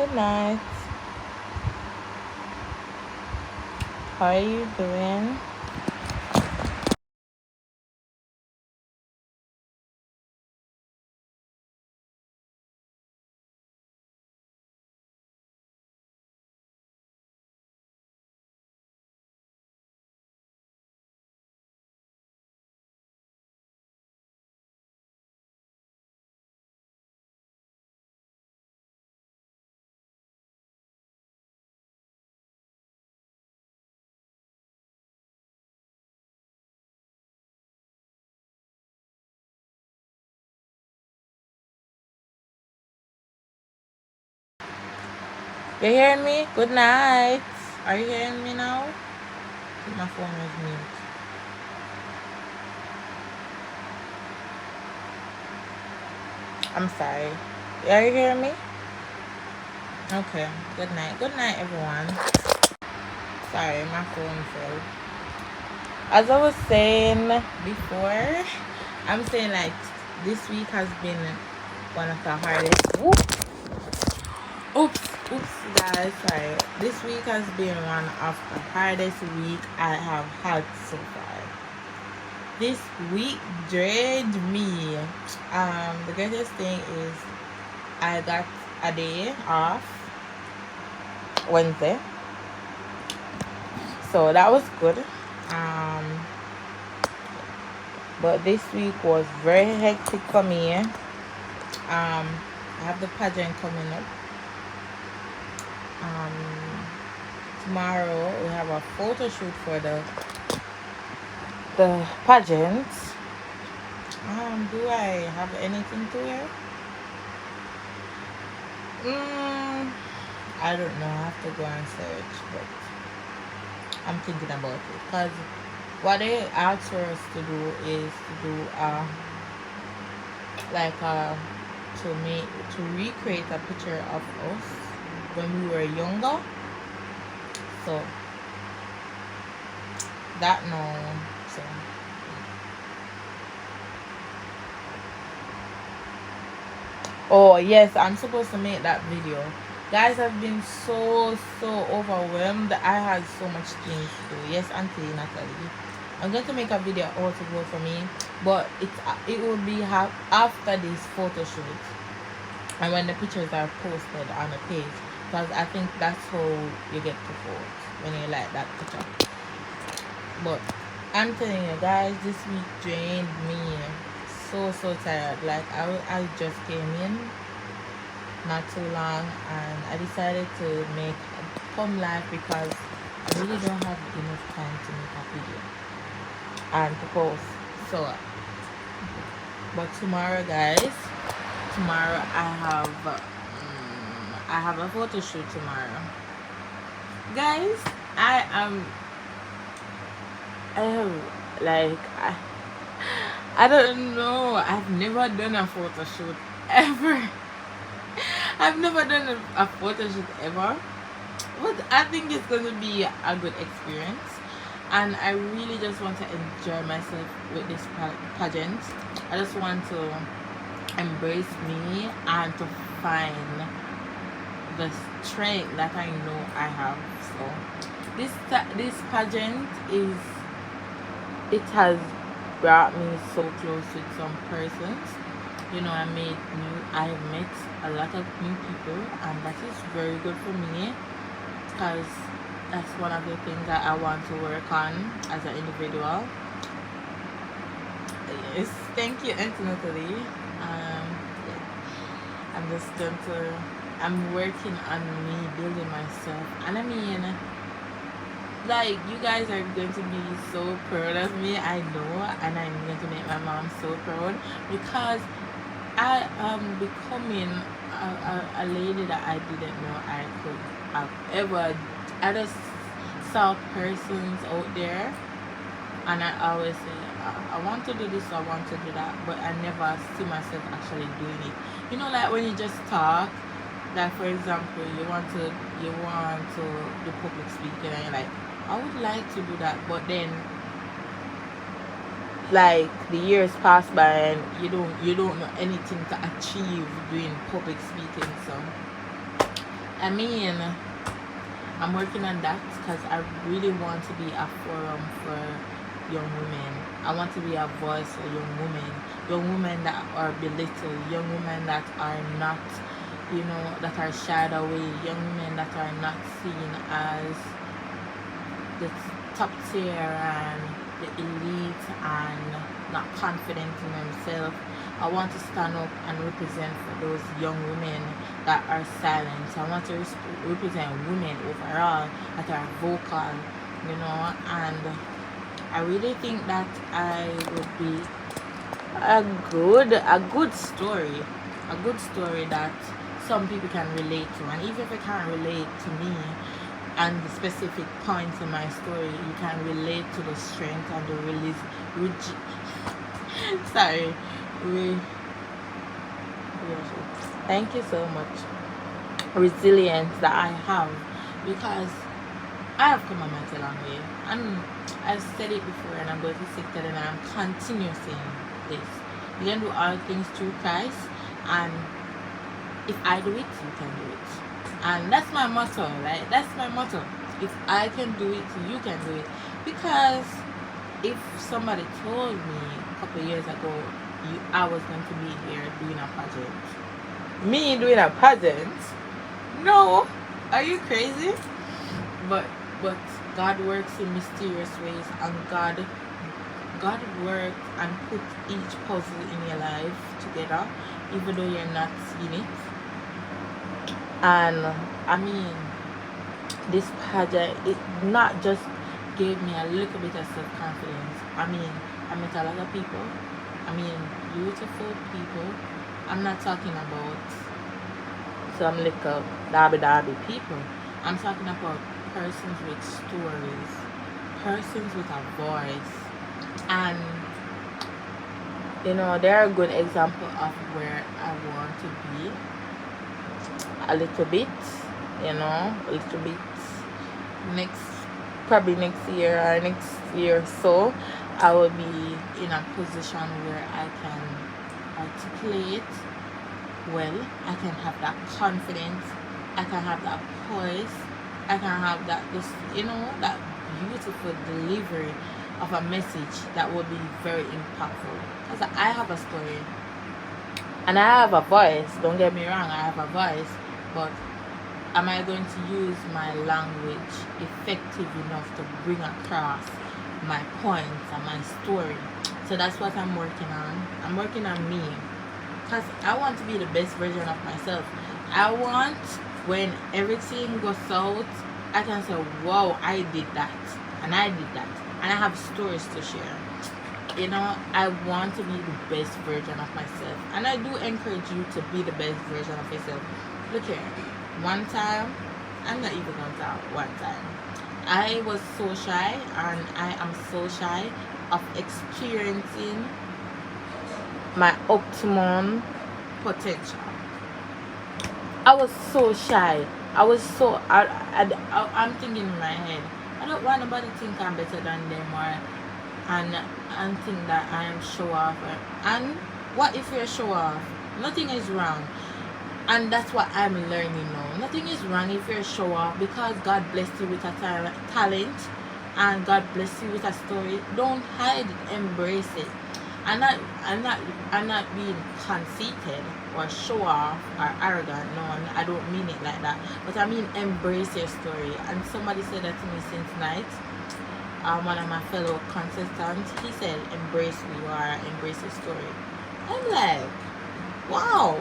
Good night. How are you doing? You hearing me? Good night. Are you hearing me now? I think my phone was mute. I'm sorry. Are you hearing me? Okay. Good night. Good night, everyone. Sorry, my phone fell. As I was saying before, I'm saying like this week has been one of the hardest. Oops, guys. Sorry. This week has been one of the hardest week I have had so far. This week drained me. The greatest thing is I got a day off Wednesday, so that was good. But this week was very hectic for me. I have the pageant coming up. Tomorrow we have a photo shoot for the pageant. Do I have anything to wear? I don't know. I have to go and search, but I'm thinking about it because what they asked for us to do is to do to recreate a picture of us when we were younger. So that no. So oh yes, I'm supposed to make that video. Guys, I've been so overwhelmed. I had so much things to do. Yes, Auntie Natalie, I'm going to make a video how to go for me, but it will be after this photo shoot and when the pictures are posted on the page, because I think that's how you get to vote, when you like that picture. But I'm telling you guys, this week drained me. So tired. Like I just came in not too long and I decided to make a come live because I really don't have enough time to make a video and to post. So but tomorrow, guys, I have a photo shoot tomorrow. Guys, I don't know. I've never done a photo shoot ever. I've never done a photo shoot ever. But I think it's going to be a good experience. And I really just want to enjoy myself with this pageant. I just want to embrace me and to find the strength that I know I have. So this pageant has brought me so close with some persons. You know, I have met a lot of new people, and that is very good for me because that's one of the things that I want to work on as an individual. Yes, thank you, Auntie Natalie. I'm working on me building myself, and I mean, like, you guys are going to be so proud of me, I know, and I'm going to make my mom so proud because I am becoming a lady that I didn't know I could have ever. I just saw persons out there, and I always say, I want to do this, I want to do that, but I never see myself actually doing it. You know, like when you just talk, like for example, you want to do public speaking, and you're like, I would like to do that, but then like the years pass by and you don't know anything to achieve doing public speaking. So I mean, I'm working on that because I really want to be a forum for young women. I want to be a voice for young women that are belittled, young women that are not, that are shied away, young women that are not seen as the top tier and the elite and not confident in themselves. I want to stand up and represent for those young women that are silent. I want to represent women overall that are vocal, and I really think that I would be a good story that some people can relate to. And even if you can't relate to me and the specific points in my story, you can relate to the strength and the sorry, re- thank you so much, resilience that I have, because I have come a mighty long way, and I've said it before, and I'm going to say it, and I'm continuing saying this: you can do all things through Christ, and if I do it, you can do it. And that's my motto, right? That's my motto. If I can do it, you can do it. Because if somebody told me a couple of years ago I was going to be here doing a pageant, me doing a pageant, no, are you crazy? But God works in mysterious ways, and God worked and put each puzzle in your life together, even though you're not seeing it. And I mean, this pageant, it not just gave me a little bit of self-confidence. I mean, I met a lot of people. I mean, beautiful people. I'm not talking about some little darby people. I'm talking about persons with stories, persons with a voice. And they're a good example of where I want to be a little bit, probably next year or next year or so. I will be in a position where I can articulate well, I can have that confidence, I can have that poise, I can have that that beautiful delivery of a message that will be very impactful. Because I have a story and I have a voice, don't get me wrong, I have a voice, but am I going to use my language effective enough to bring across my points and my story? So that's what I'm working on. I'm working on me, because I want to be the best version of myself. I want, when everything goes out, I can say, wow, I did that, and I did that, and I have stories to share. I want to be the best version of myself, and I do encourage you to be the best version of yourself. Look here, one time, I'm not even going to talk, one time, I was so shy, and I am so shy of experiencing my optimum potential. I was so shy. I was so I'm thinking in my head, I don't want nobody to think I'm better than them, and think that I am show off. And what if you're show off? Nothing is wrong. And that's what I'm learning now. Nothing is wrong if you're show off, because God blessed you with a talent, and God bless you with a story. Don't hide it, embrace it. I'm not being conceited or show off or arrogant. No, I don't mean it like that. But I mean embrace your story. And somebody said that to me since night. One of my fellow contestants, he said, embrace who you are, embrace your story. I'm like, wow,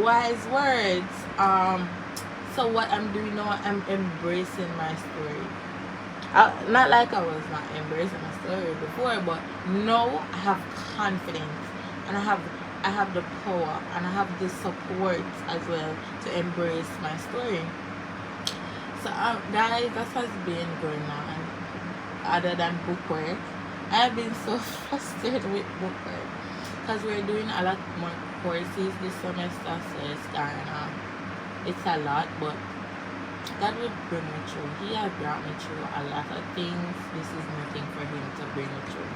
wise words. So what I'm doing now, I'm embracing my story. Not like I was not embracing my story before, but now I have confidence, and I have the power, and I have the support as well to embrace my story. So guys, that has been going on. Other than bookwork, I've been so frustrated with bookwork, because we're doing a lot more courses this semester, so it's a lot, but God will bring me through. He has brought me through a lot of things. This is nothing for him to bring me through.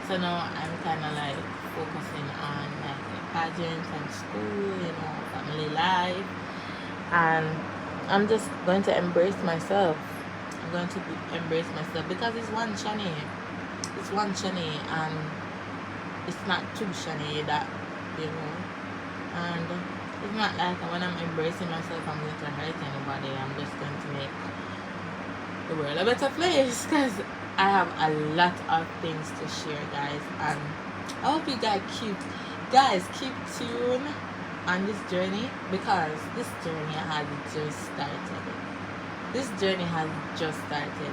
So now I'm kind of like focusing on like the pageants and school, family life, and I'm just going to embrace myself. I'm going to embrace myself because it's one shiny. It's one shiny, and it's not too shiny that, you know. And it's not like when I'm embracing myself, I'm going to hurt anybody. I'm just going to make the world a better place because I have a lot of things to share, guys. And I hope you guys keep tuned on this journey because this journey has just started. This journey has just started.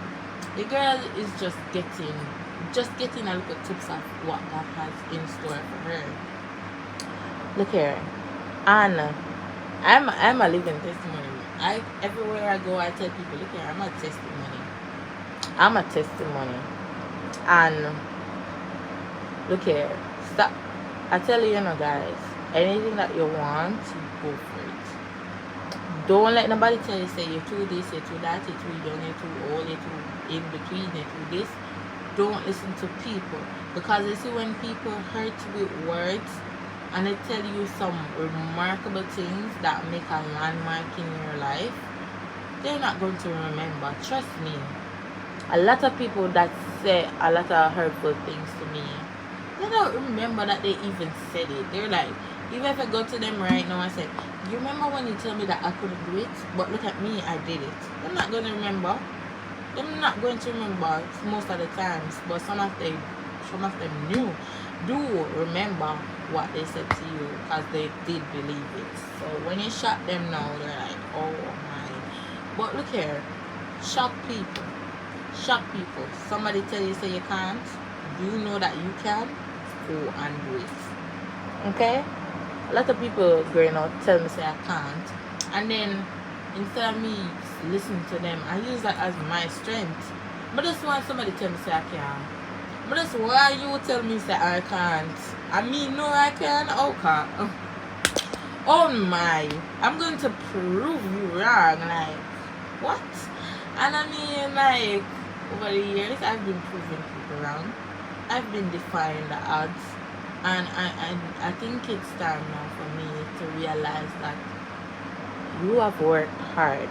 The girl is just getting a little tips of what God has in store for her. Look here, and I'm a living testimony. Everywhere I go, I tell people, look here, I'm a testimony. I'm a testimony, and look here, stop. I tell you, guys, anything that you want, you go for it. Don't let nobody tell you, say you're too this, you're too that, you're too young, you're too old, you're too in between, you're too this. Don't listen to people because you see when people hurt you with words and they tell you some remarkable things that make a landmark in your life, they're not going to remember. Trust me. A lot of people that say a lot of hurtful things to me, they don't remember that they even said it. They're like, even if I go to them right now and say, you remember when you told me that I couldn't do it? But look at me, I did it. They're not going to remember. They're not going to remember most of the times, but some of them do remember what they said to you because they did believe it. So when you shock them now, they're like, oh my. But look here, shock people. Somebody tell you say you can't, you know that you can, go and do it. Okay? A lot of people growing up tell me say I can't, and then instead of me listening to them, I use that as my strength. But that's why somebody tell me say I can. But that's why you tell me say I can't. I mean, no, I can. Okay. Oh my! I'm going to prove you wrong. Like what? And I mean, like over the years, I've been proving people wrong. I've been defying the odds, and I think it's time now for me to realize that you have worked hard.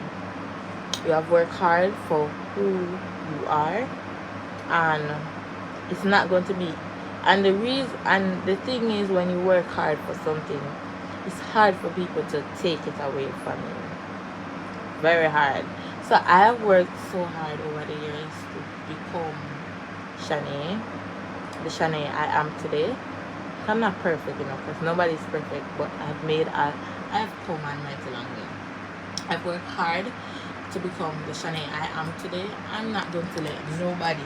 You have worked hard for who you are, and it's not going to be. And the thing is, when you work hard for something, it's hard for people to take it away from you. Very hard. So I have worked so hard over the years to become Shanae, the Shanae I am today. I'm not perfect, because nobody's perfect, but I've come on mighty long way. I've worked hard to become the Shanae I am today. I'm not going to let nobody,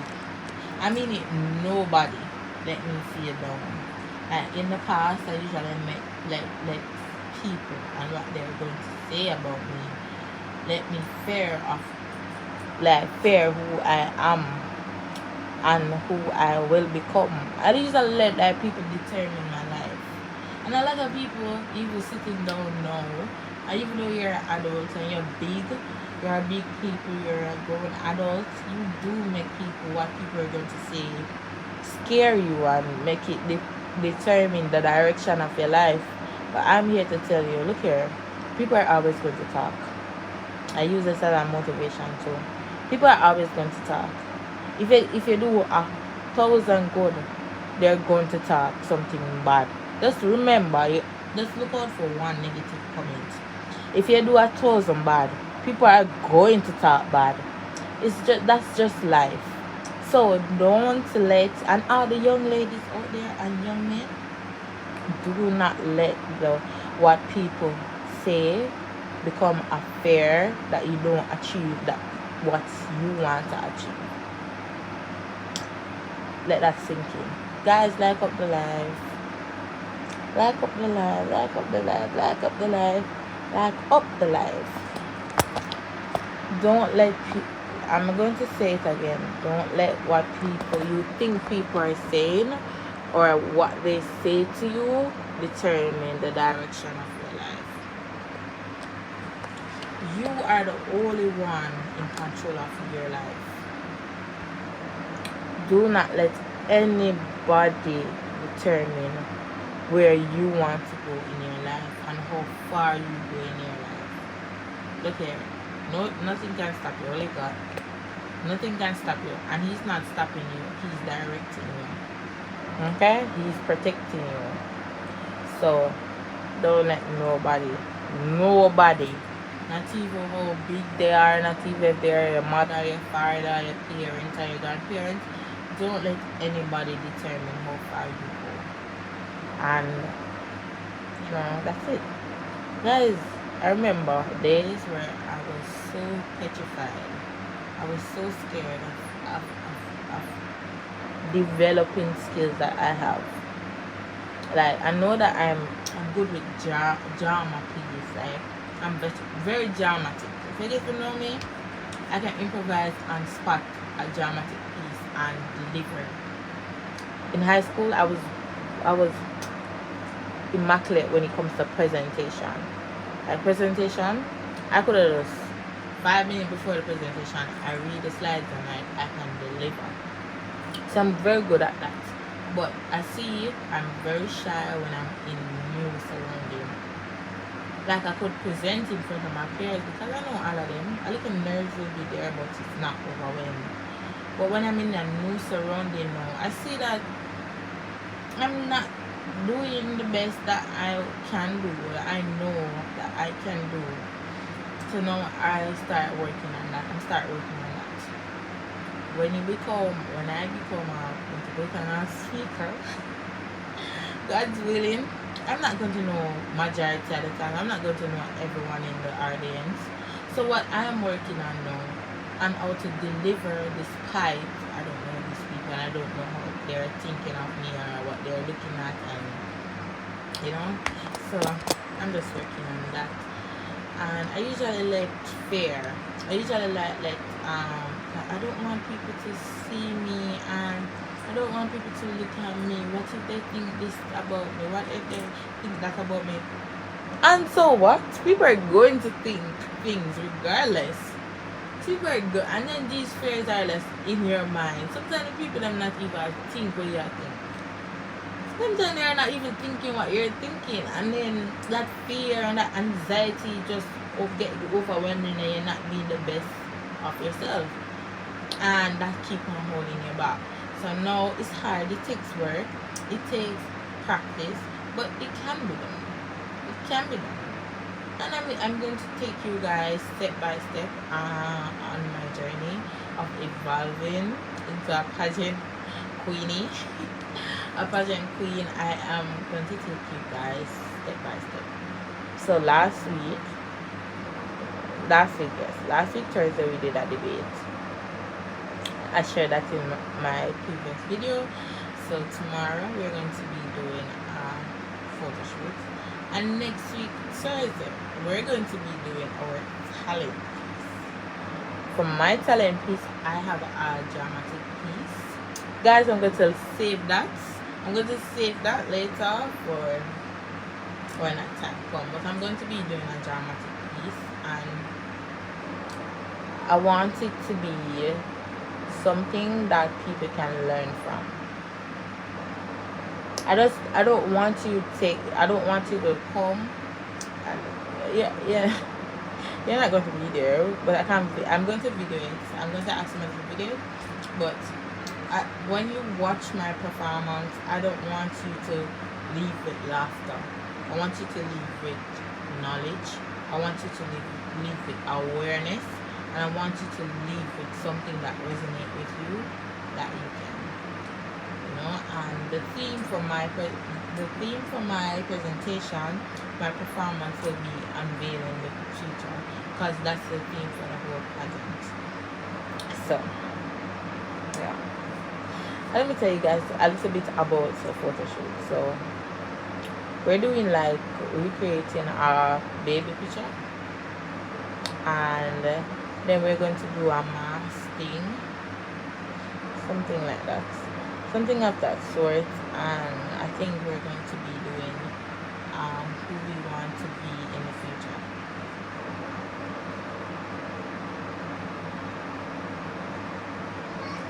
I mean it, nobody, let me feel down. In the past, I usually let people and what they're going to say about me let me fear who I am and who I will become. I usually let people determine my life. And a lot of people, even sitting down now, and even though you're an adult and you're a big people, you're a grown adult, you do make what people are going to say scare you and make it determine the direction of your life. But I'm here to tell you, look here, people are always going to talk. I use this as a motivation too. People are always going to talk. If you do 1,000 good, they're going to talk something bad. Just remember, just look out for one negative comment. If you do 1,000 bad, people are going to talk bad. That's just life. So don't let, and all the young ladies out there and young men, do not let what people say become a fear that you don't achieve what you want to achieve. Let that sink in. Guys, like up the live. Like up the live. Like up the live. Like up the live. Like up the live. Don't let I'm going to say it again. Don't let what you think people are saying or what they say to you determine the direction of your life. You are the only one in control of your life. Do not let anybody determine where you want to go in your life and how far you go in your life. Look here. No, nothing can stop you. Only God. Nothing can stop you, and He's not stopping you. He's directing you. Okay, He's protecting you. So don't let nobody, not even how big they are, not even if they're your mother, your father, your parents, or your grandparents. Don't let anybody determine how far you go. And that's it. Guys, I remember days where I was so petrified. I was so scared of developing skills that I have. Like, I know that I'm good with drama piece. Like, I'm very dramatic. If you get to know me, I can improvise and spot a dramatic piece and deliver. In high school, I was immaculate when it comes to presentation. Like presentation, I could have just 5 minutes before the presentation, I read the slides and I can deliver. So I'm very good at that. But I see I'm very shy when I'm in new surrounding. Like I could present in front of my peers because I know all of them. A little nerves will be there, but it's not overwhelming. But when I'm in a new surrounding now, I see that I'm not doing the best that I can do, I know that I can do. So now I start working on that. When I become a motivational speaker, God's willing, I'm not going to know majority of the time. I'm not going to know everyone in the audience. So what I am working on now, and how to deliver despite I don't know these people and I don't know how they're thinking of me or what they're looking at, and so I'm just working on that. And I usually let fear. I usually let I don't want people to see me, and I don't want people to look at me. What if they think this about me? What if they think that about me? And so what? People are going to think things regardless. People are good, and then these fears are less in your mind. Sometimes the people them not even think what you think. Sometimes they're not even thinking what you're thinking, and then that fear and that anxiety just get overwhelming, and you're not being the best of yourself, and that keep on holding you back. So now it's hard. It takes work. It takes practice, but it can be done. It can be done. And I'm going to take you guys step by step on my journey of evolving into a pageant queenie. A pageant queen. I am going to take you guys step by step. So last week Thursday we did a debate. I shared that in my previous video. So tomorrow we're going to be doing a photo shoot, and next week Thursday we're going to be doing our talent piece. For my talent piece, I have a dramatic piece. Guys, I'm going to save that. I'm going to save that later for when that time comes. But I'm going to be doing a dramatic piece, and I want it to be something that people can learn from. I don't want you to come and you're not going to be there, but I'm going to video it. I'm going to ask someone to video it, but when you watch my performance, I don't want you to leave with laughter. I want you to leave with knowledge. I want you to leave with awareness, and I want you to leave with something that resonates with you, that you can. And the theme for my presentation, my performance will be unveiling the future, because that's the theme for the whole pageant. So yeah, let me tell you guys a little bit about the photo shoot. So we're doing like recreating our baby picture, and then we're going to do a mask thing, something like that. Something of that sort, and I think we're going to be doing who we want to be in the future.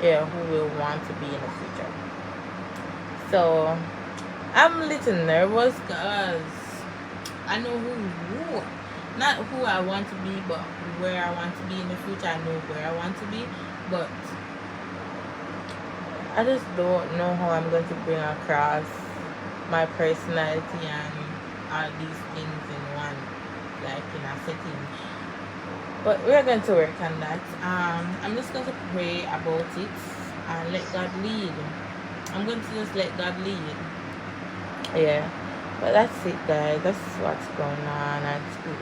Yeah, who we want to be in the future. So I'm a little nervous because I know who not who I want to be, but where I want to be in the future. I know where I want to be, but I just don't know how I'm going to bring across my personality and all these things in one, like in a setting. But we're going to work on that. I'm just going to pray about it and let God lead. I'm going to just let God lead. Yeah. But that's it, guys. That's what's going on at school.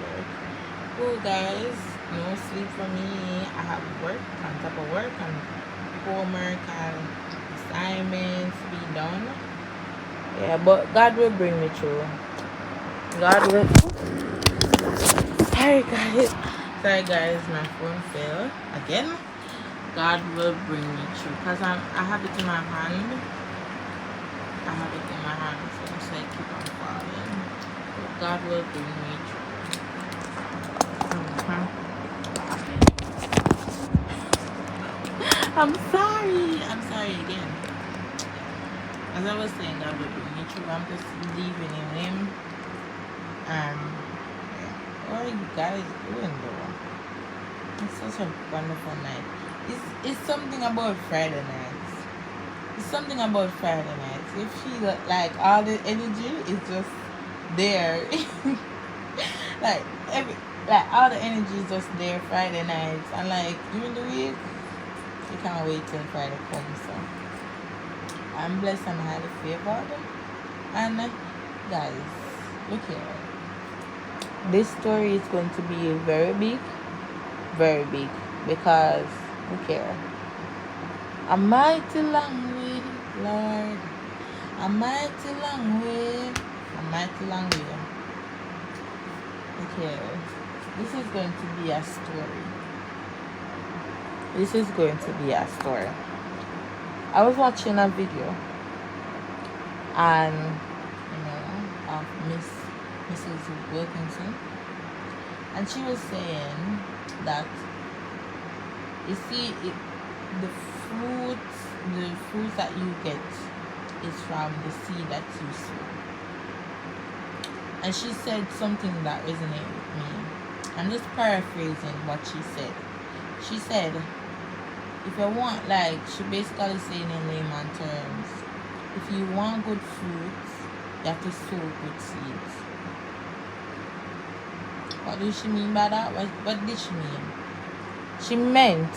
Cool, guys. No sleep for me. I have work on top of work and homework and assignments to be done. Yeah, but God will bring me through. God will. Sorry, guys. Sorry, guys. My phone fell again. God will bring me through because I have it in my hand. I have it in my hand, so it's like keep on falling. But God will bring me through. I'm sorry. I'm sorry again. As I was saying, God will bring me through. I'm just believing in Him. Yeah. What are you guys doing though? It's such a wonderful night. It's something about Friday nights. It's something about Friday nights. You feel like all the energy is just there. like all the energy is just there Friday nights, and like during the week you can't wait till Friday comes. So I'm blessed and highly favored. And guys, look here. This story is going to be very big, because look here. A mighty long way, Lord. A mighty long way. A mighty long way. Okay. This is going to be a story. This is going to be a story. I was watching a video and of Mrs. Wilkinson, and she was saying that you see the fruits that you get is from the seed that you sow. And she said something that resonated with me. I'm just paraphrasing what she said. She said, if you want, like, she basically saying in layman terms, if you want good fruits, you have to sow good seeds. What does she mean by that? What did she mean? She meant,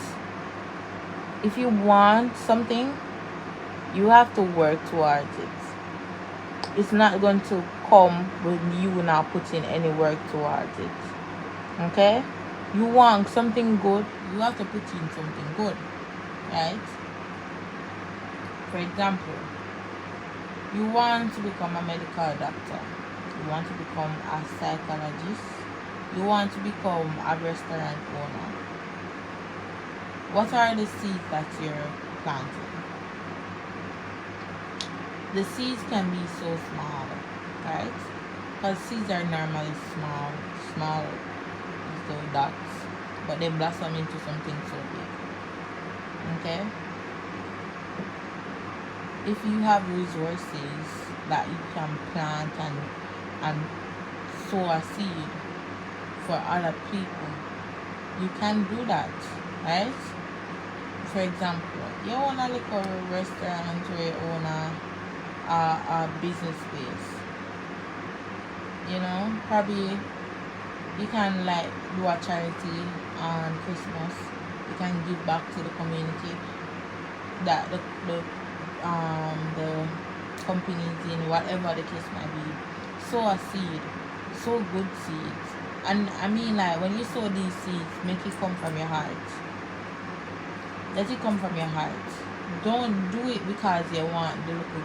if you want something, you have to work towards it. It's not going to come when you not putting any work towards it. Okay? You want something good, you have to put in something good. Right? For example, you want to become a medical doctor. You want to become a psychologist. You want to become a restaurant owner. What are the seeds that you're planting? The seeds can be so small, right? Because seeds are normally small little dots, but they blossom into something so big. Okay? If you have resources that you can plant and sow a seed for other people, you can do that, right? For example, you own a little restaurant or you own a business space. Probably you can like do a charity on Christmas. You can give back to the community that the companies in, whatever the case might be. Sow a seed, sow good seeds. And I mean, like, when you sow these seeds, make it come from your heart. Let it come from your heart. Don't do it because you want the little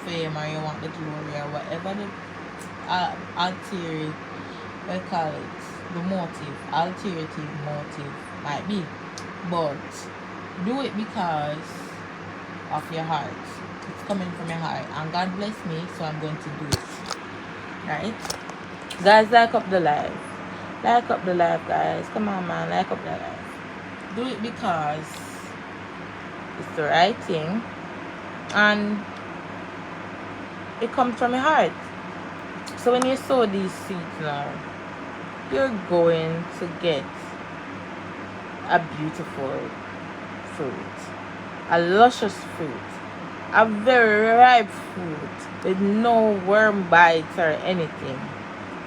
fame or you want the glory or whatever the ulterior, we call it, the motive, alternative motive might be. But do it because of your heart. It's coming from your heart. And God bless me, so I'm going to do it. Right? Guys, like up the live. Like up the live, guys. Come on, man. Like up the live. Do it because it's the right thing. And it comes from your heart. So when you sow these seeds now, you're going to get a beautiful fruit, a luscious fruit, a very ripe fruit with no worm bites or anything.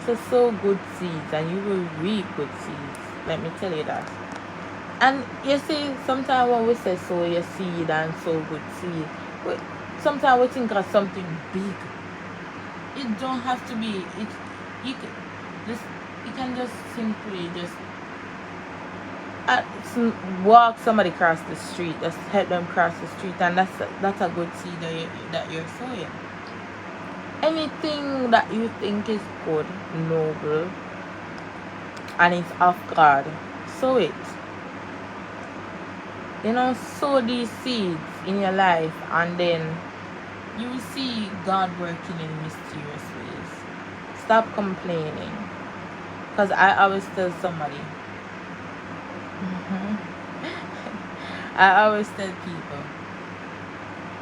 So sow good seeds and you will reap good seeds. Let me tell you that. And you see, sometimes when we say sow your seed and sow good seed, sometimes we think of something big. It don't have to be. You can just you can just simply just uh, walk somebody across the street. Just help them cross the street, and that's a good seed that you're sowing. Anything that you think is good, noble, and it's of God, sow it. Sow these seeds in your life, and then you will see God working in mysterious ways. Stop complaining. Because I always tell somebody, I always tell people,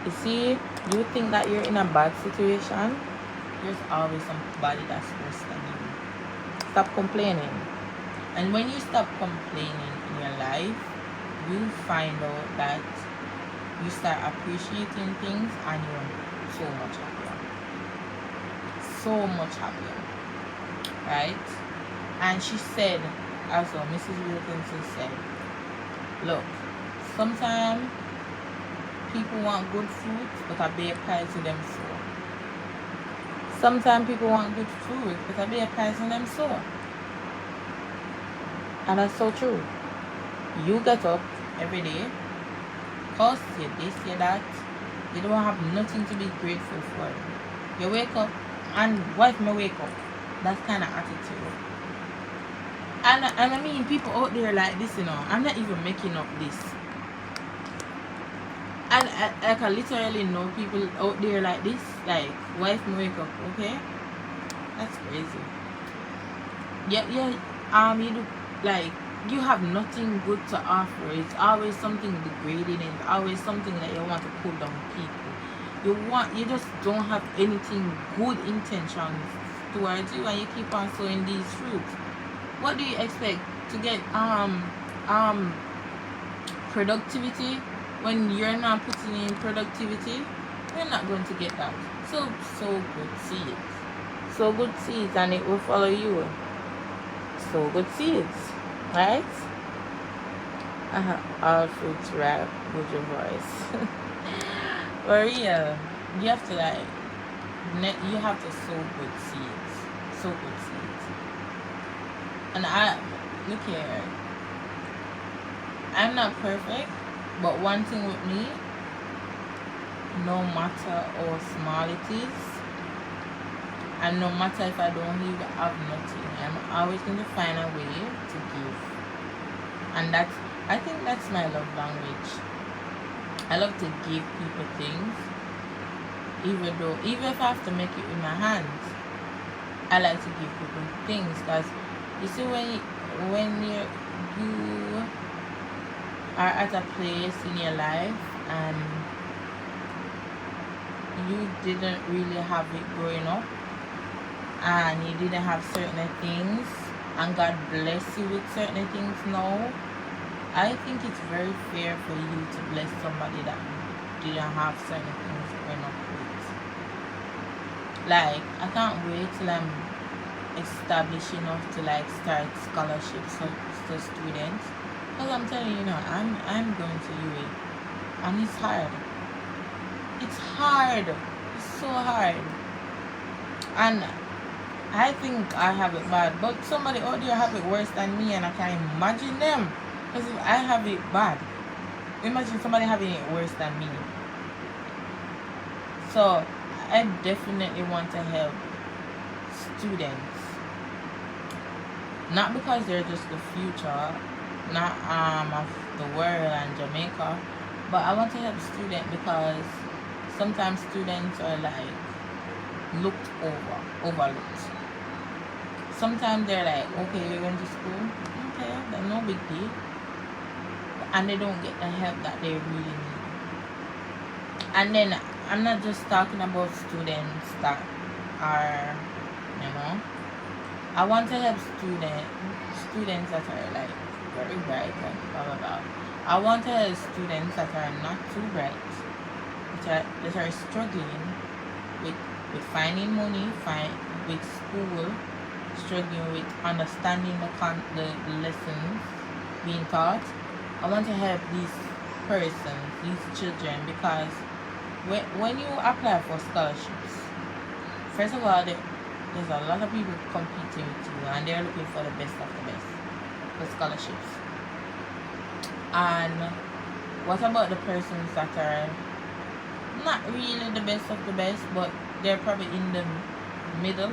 you see, you think that you're in a bad situation, there's always somebody that's worse than you. Stop complaining. And when you stop complaining in your life, you find out that you start appreciating things and you're so much happier. So much happier. Right? And she said, also Mrs. Wilkinson said, look, sometimes people want good fruit, but I pay a price to them sour. Sometimes people want good fruit, but I pay a price to them sour. And that's so true. You get up every day, cause you this, you that, you don't have nothing to be grateful for. You wake up, and wife may wake up. That kind of attitude. And I mean, people out there like this, I'm not even making up this. And I can literally know people out there like this, like, wife may wake up, okay? That's crazy. Yeah, you do, like, you have nothing good to offer. It's always something degrading. It's always something that you want to pull down people. You just don't have anything good intentions towards you, and you keep on sowing these fruits. What do you expect to get productivity when you're not putting in productivity? You're not going to get that. So good seeds. Sow good seeds and it will follow you. Sow good seeds. Right? All fruits ripe with your voice. For real. You have to you have to sow good seeds. Sow good seeds. And look here, I'm not perfect, but one thing with me, no matter how small it is, and no matter if I don't even have nothing, I'm always going to find a way to give. And I think that's my love language. I love to give people things, even if I have to make it with my hands. I like to give people things, because you see, when you are at a place in your life and you didn't really have it growing up, and you didn't have certain things, and God bless you with certain things now, I think it's very fair for you to bless somebody that didn't have certain things growing up with. Like, I can't wait till I'm established enough to start scholarships to students, because I'm telling you now, I'm going to UA, and it's hard. It's so hard. And I think I have it bad, but somebody out there have it worse than me, and I can't imagine them. Because if I have it bad, imagine somebody having it worse than me. So I definitely want to help students. Not because they're just the future, not of the world and Jamaica, but I want to help students because sometimes students are overlooked. Sometimes they're like, okay, you're going to school, okay, that's no big deal, and they don't get the help that they really need. And then I'm not just talking about students that are, I want to help students that are like very bright and blah blah blah. I want to help students that are not too bright, that are struggling with finding money, with school, struggling with understanding the lessons being taught. I want to help these persons, these children, because when you apply for scholarships, first of all, there's a lot of people competing with you, and they're looking for the best of the best for scholarships. And what about the persons that are not really the best of the best, but they're probably in the middle,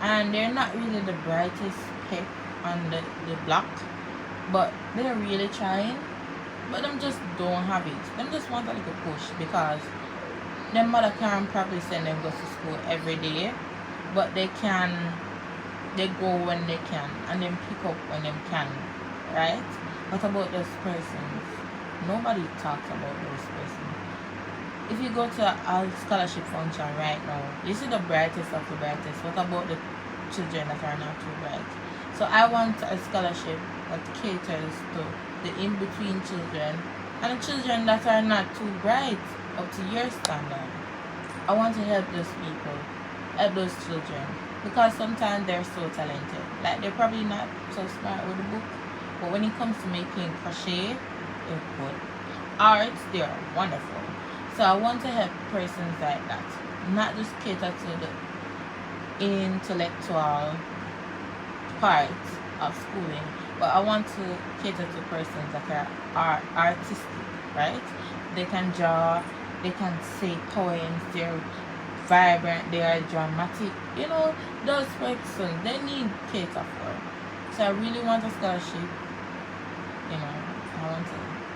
and they're not really the brightest peck on the block, but they're really trying, but them just don't have it. Them just want a little push, because their mother can probably send them go to school every day, but they go when they can, and then pick up when they can, right? What about those persons? Nobody talks about those persons. If you go to a scholarship function right now, you see the brightest of the brightest. What about the children that are not too bright? So I want a scholarship that caters to the in-between children and the children that are not too bright up to your standard. I want to help those people, help those children, because sometimes they're so talented. Like, they're probably not so smart with the book, but when it comes to making crochet, they're good. Art, they're wonderful. So I want to help persons like that, not just cater to the intellectual part of schooling, but I want to cater to persons that are artistic, right? They can draw, they can say poems, they're vibrant, they are dramatic. Those persons, they need cater for. So I really want a scholarship. I want to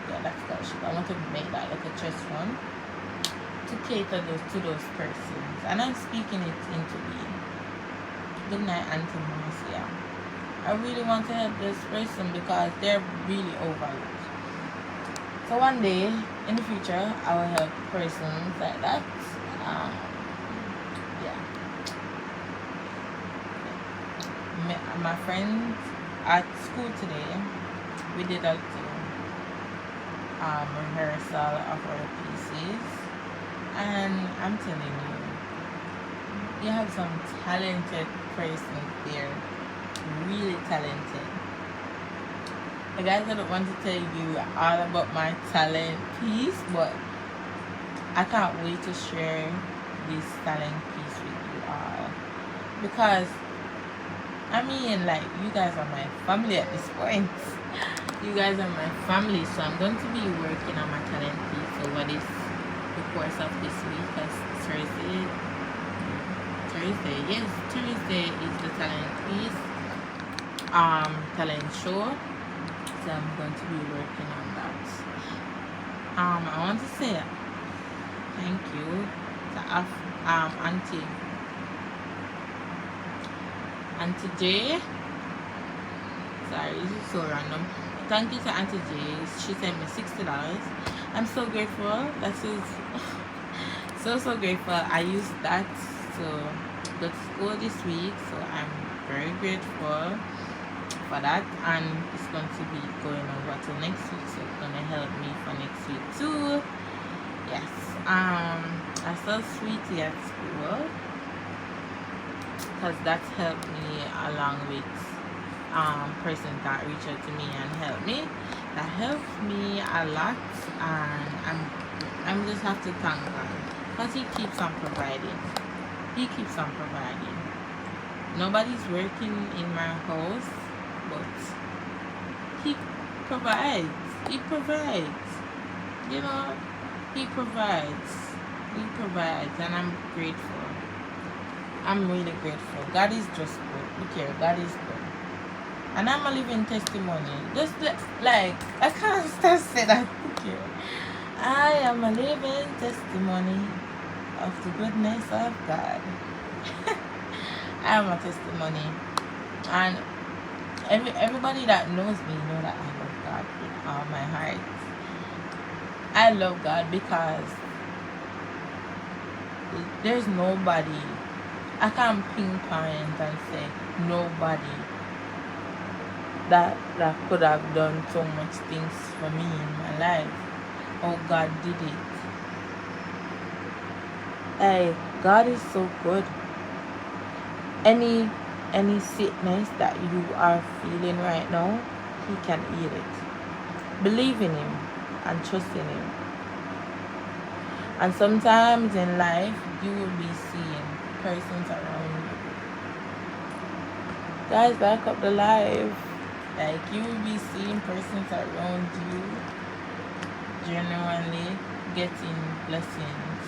get that scholarship. I want to make that like a trust fund to cater to those persons, and I'm speaking it into being. Good night, Auntie Marcia. I really want to help this person because they're really overlooked. So one day in the future, I will help persons like that. Yeah. My friends at school today, we did a rehearsal of our pieces, and I'm telling you have some talented persons there, really talented. The guys, I don't want to tell you all about my talent piece, but I can't wait to share this talent piece with you all, because you guys are my family at this point. You guys are my family, so I'm going to be working on my talent piece over the course of this week. Because Thursday is the talent piece, talent show. So I'm going to be working on that. I want to say thank you to Auntie J. Sorry, this is so random. Thank you to Auntie J. She sent me $60. I'm so grateful. That is so grateful. I used that to go to school this week, so I'm very grateful for that, and it's going to be going over to next week, so it's going to help me for next week too. Yes. I saw Sweetie at school because that's helped me along with persons that reach out to me and help me. That helps me a lot, and I'm just have to thank God, because He keeps on providing. He keeps on providing. Nobody's working in my house, but He provides. He provides. He provides. He provides, and I'm grateful. I'm really grateful. God is just good. Look here, God is good. And I'm a living testimony. Just like, I can't stop saying that. Look here. I am a living testimony of the goodness of God. I am a testimony. And everybody that knows me know that I love God with all my heart. I love God because there's nobody I can't pinpoint and say nobody that could have done so much things for me in my life. Oh, God did it. Hey, God is so good. Any sickness that you are feeling right now, He can heal it. Believe in Him and trust in Him. And sometimes in life, you will be seeing persons around you. Guys, back up the live. Like, you will be seeing persons around you genuinely getting blessings.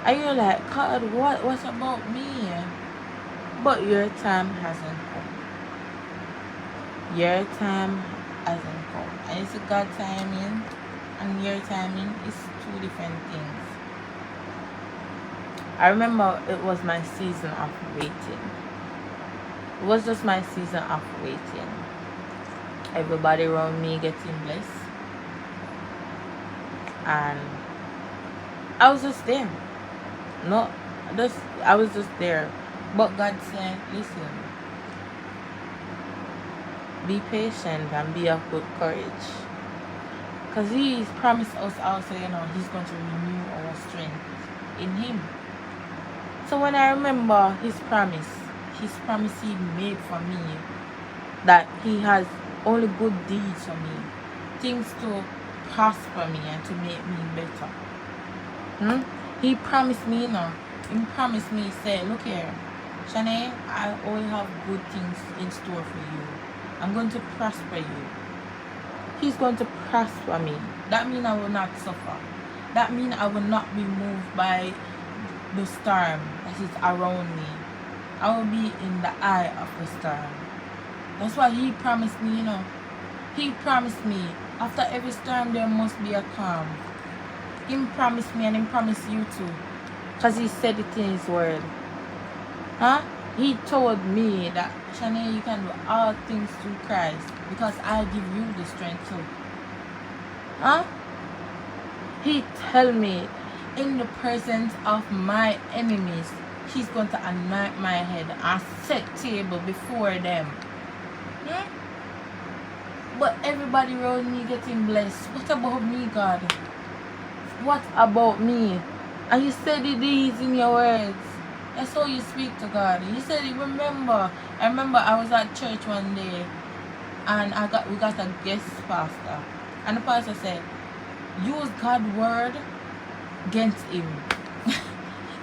And you're like, God, what about me? But your time hasn't come. Your time hasn't come. And it's God's timing and your timing is two different things. I remember it was my season of waiting. It was just my season of waiting. Everybody around me getting blessed. And I was just there. I was just there. But God said, listen, be patient and be of good courage. Because He's promised us also, He's going to renew our strength in Him. So when I remember His promise He made for me, that He has only good deeds for me, things to prosper me and to make me better. He promised me, He promised me, say, look here, Shanae, I only have good things in store for you. I'm going to prosper you. He's going to prosper me. That means I will not suffer. That means I will not be moved by the storm that is around me. I will be in the eye of the storm. That's what He promised me, He promised me, after every storm there must be a calm. He promised me and He promised you too. Because He said it in His word. He told me that, Shanae, you can do all things through Christ, because I give you the strength too. He tell me, in the presence of my enemies, He's going to anoint my head and set table before them. But everybody around me getting blessed. What about me, God? What about me? And you said these in your words. That's how you speak to God. You said, I remember I was at church one day and we got a guest pastor. And the pastor said, use God's word against him.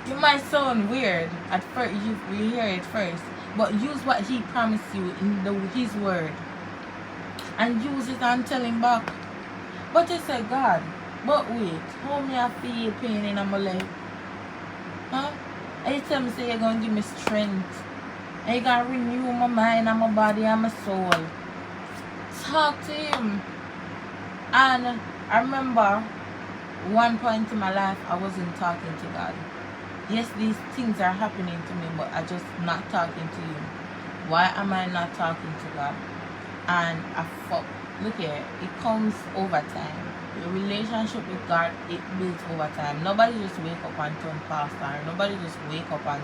You might sound weird at first, you hear it first, but use what He promised you in His word. And use it and tell Him back. But you say, God, but wait, how me I feel pain in my leg? And you tell me, say you're going to give me strength. And you're going to renew my mind and my body and my soul. Talk to Him. And I remember one point in my life, I wasn't talking to God. Yes, these things are happening to me, but I just not talking to Him. Why am I not talking to God? And look here, it comes over time. Your relationship with God, it builds over time. Nobody just wake up and turn pastor. Nobody just wake up and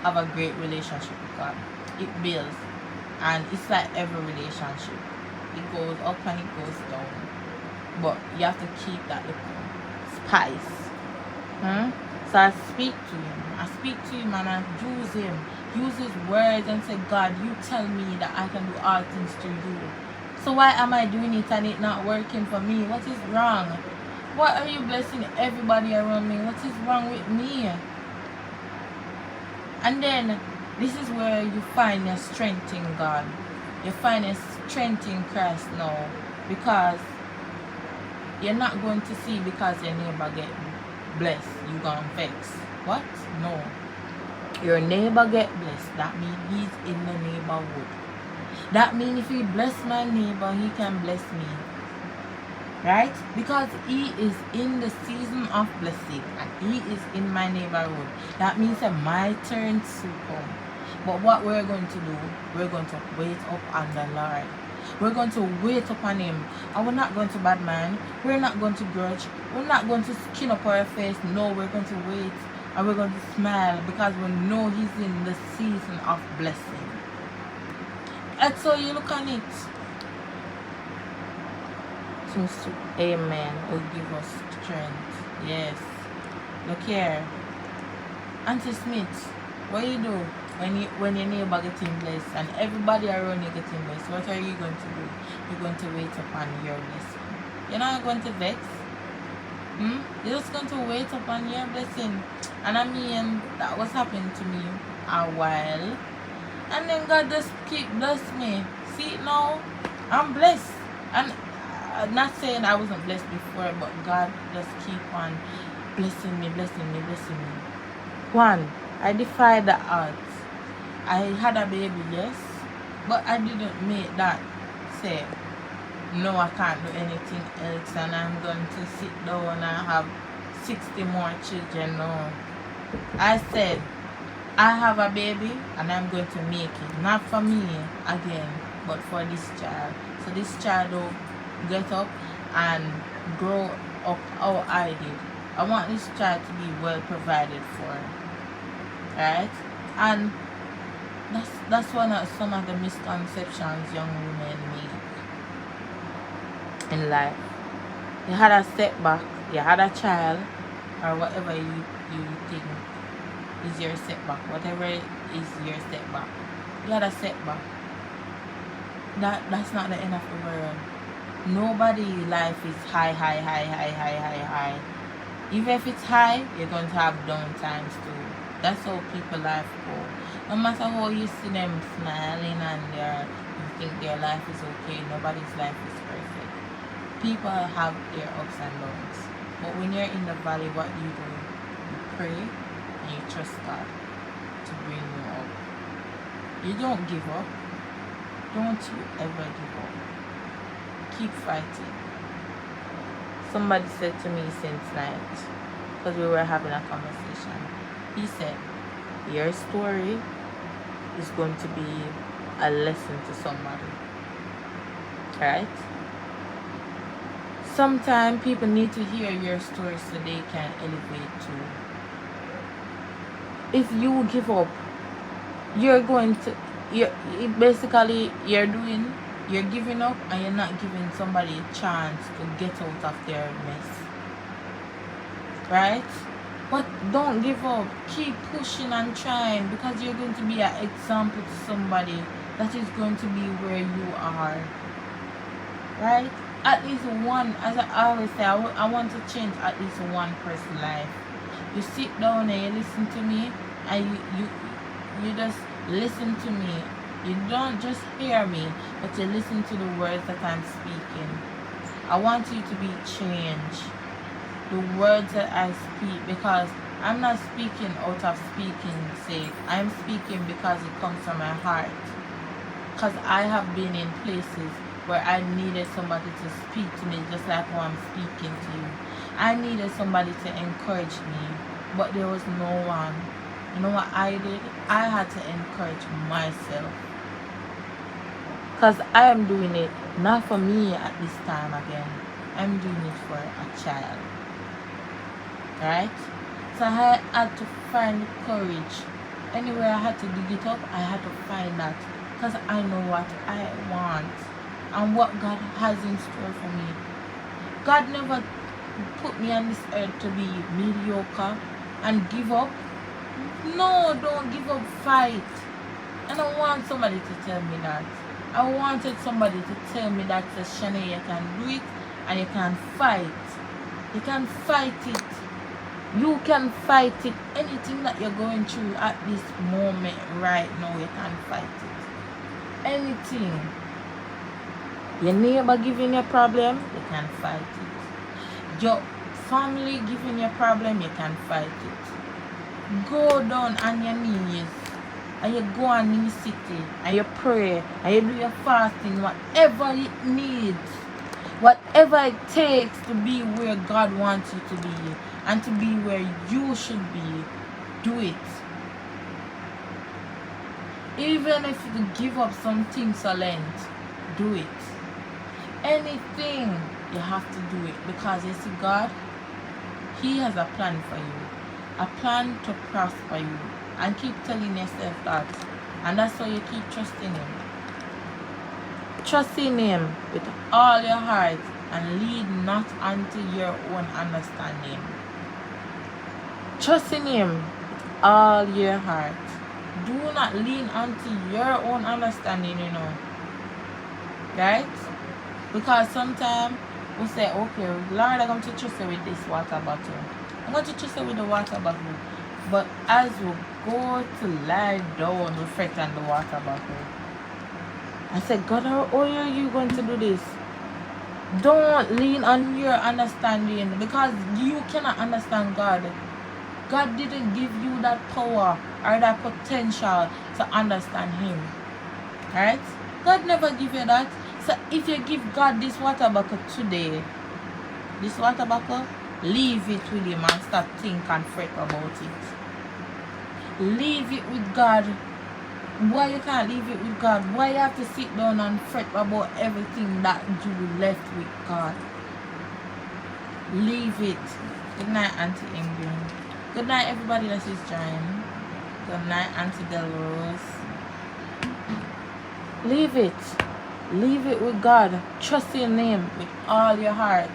have a great relationship with God. It builds. And it's like every relationship. It goes up and it goes down. But you have to keep that little spice. So I speak to Him and I use Him. Use His words and say, God, you tell me that I can do all things through you. So why am I doing it and it not working for me? What is wrong? Why are you blessing everybody around me? What is wrong with me? And then this is where you find your strength in God. You find your strength in Christ now. Because you're not going to see because your neighbor get blessed, you gonna vex. What? No. Your neighbor get blessed. That means he's in the neighborhood. That means if He bless my neighbor, He can bless me. Right? Because He is in the season of blessing and He is in my neighborhood. That means that my turn to come. But what we're going to do, we're going to wait up on the Lord. We're going to wait upon Him. And we're not going to bad mind. We're not going to grudge. We're not going to skin up our face. No, we're going to wait. and we're going to smile because we know He's in the season of blessing. That's how you look on it. Amen. Will give us strength. Yes. Look here. Auntie Smith, what you do when your neighbor getting blessed and everybody around you getting blessed? What are you going to do? You're going to wait upon your blessing. You're not going to vex. You're just going to wait upon your blessing. And I mean, that was happening to me a while. And then God just keep bless me. See, now I'm blessed. And I'm not saying I wasn't blessed before, but God just keep on blessing me, blessing me, blessing me. One, I defied the odds. I had a baby, yes, but I didn't make that say, no, I can't do anything else and I'm going to sit down and have 60 more children. No. I said, I have a baby and I'm going to make it. Not for me again, but for this child. So this child will get up and grow up how I did. I want this child to be well provided for. Right? And that's one of some of the misconceptions young women make in life. You had a setback, you had a child, or whatever you think is your setback, whatever is your setback. You had a setback. That's not the end of the world. Nobody's life is high. Even if it's high, you're going to have down times too. That's how people life go. No matter how you see them smiling and you think their life is okay, nobody's life is perfect. People have their ups and downs. But when you're in the valley, what do? You pray and you trust God to bring you up. You don't give up. Don't you ever give up. Keep fighting. Somebody said to me since night, because we were having a conversation, he said, your story is going to be a lesson to somebody. Right? Sometimes people need to hear your story so they can elevate too. If you give up, you're giving up and you're not giving somebody a chance to get out of their mess. Right? But don't give up. Keep pushing and trying, because you're going to be an example to somebody that is going to be where you are. Right? At least one, as I always say, I want to change at least one person's life. You sit down and you listen to me, and you just listen to me. You don't just hear me, but you listen to the words that I'm speaking. I want you to be changed. The words that I speak, because I'm not speaking out of speaking sake. I'm speaking because it comes from my heart. Because I have been in places where I needed somebody to speak to me just like how I'm speaking to you. I needed somebody to encourage me, but there was no one. You know what I did? I had to encourage myself. Because I am doing it not for me at this time again. I'm doing it for a child. Right? So I had to find courage. Anywhere I had to dig it up, I had to find that. Because I know what I want and what God has in store for me. God never put me on this earth to be mediocre and give up. No, don't give up, fight. And I want somebody to tell me that. I wanted somebody to tell me that, Shana, you can do it and you can fight. You can fight it. You can fight it. Anything that you're going through at this moment right now, you can fight it. Anything. Your neighbor giving you a problem, you can fight it. Your family giving you a problem, you can fight it. Go down on your knees and you go on in the city and you pray and you do your fasting, whatever it needs, whatever it takes to be where God wants you to be and to be where you should be. Do it. Even if you give up something silent, do it. Anything, you have to do it, because you see, God, He has a plan for you. a plan to prosper you. And keep telling yourself that. And that's how you keep trusting him. Trust in him with all your heart and lean not unto your own understanding. Trust in him with all your heart. Do not lean unto your own understanding, you know. Right? Because sometimes we say, okay, Lord, I'm going to trust you with this water bottle. I'm going to trust you with the water bottle. But as we go to lie down, we fret on the water bottle. I said, God, how are you going to do this? Don't lean on your understanding, because you cannot understand God. God didn't give you that power or that potential to understand him. Right? God never give you that. So if you give God this water bucket today, this water bucket, leave it with him and start think and fret about it. Leave it with God. Why you can't leave it with God? Why you have to sit down and fret about everything that you left with God? Leave it. Good night, Auntie Ingrid. Good night, everybody that is joining. Good night, Auntie Delrose. Leave it. Leave it with God. Trust in him with all your heart.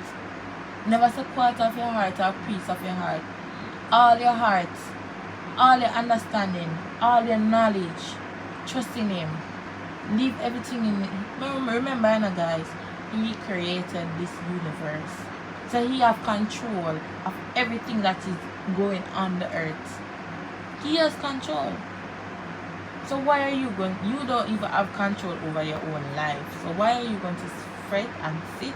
Never say part of your heart or piece of your heart. All your heart. All your understanding. All your knowledge. Trust in him. Leave everything in him. Remember, guys, he created this universe. So he has control of everything that is going on the earth. He has control. So why are you going? You don't even have control over your own life. So why are you going to fret and sit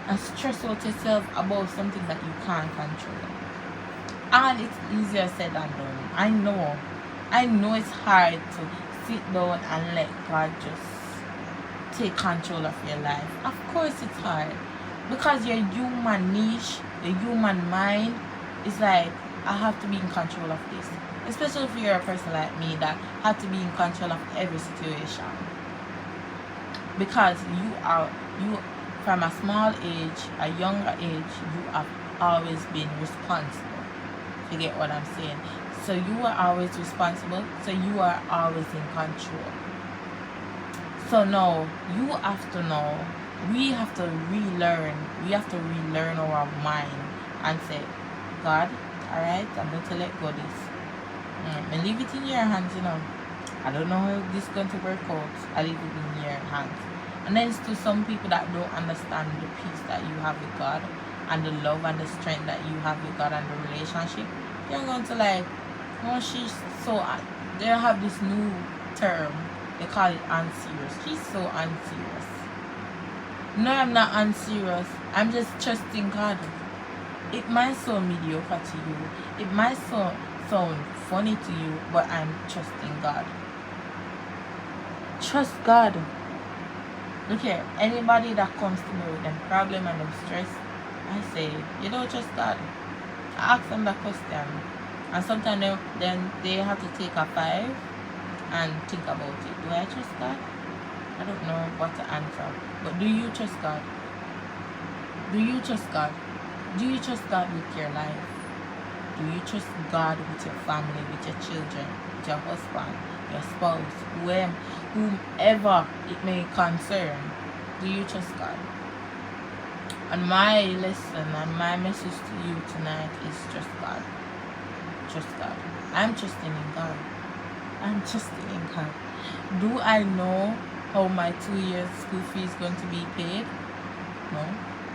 and stress out yourself about something that you can't control? And it's easier said than done. I know it's hard to sit down and let God just take control of your life. Of course it's hard, because your human niche, your human mind is like, I have to be in control of this. Especially if you're a person like me that have to be in control of every situation. Because you from a small age, a younger age, you have always been responsible. You get what I'm saying? So you are always responsible, so you are always in control. So now you have to know, we have to relearn our mind and say, God, alright, I'm going to let go this. And leave it in your hands, you know. I don't know how this is going to work out. I leave it in your hands. And then it's to some people that don't understand the peace that you have with God and the love and the strength that you have with God and the relationship. They're going to like, oh, she's so, they have this new term. They call it unserious. She's so unserious. No, I'm not unserious. I'm just trusting God. It might sound mediocre to you. It might sound funny to you, but I'm trusting God. Trust God. Look here, anybody that comes to me with them problem and them stress, I say, you don't trust God. I ask them that question, and sometimes then they have to take a 5 and think about it. Do I trust God? I don't know what to answer. But do you trust God? Do you trust God? Do you trust God with your life? Do you trust God with your family, with your children, with your husband, your spouse, whomever it may concern? Do you trust God? And my lesson and my message to you tonight is trust God. Trust God. I'm trusting in God. I'm trusting in God. Do I know how my 2 years school fee is going to be paid? No,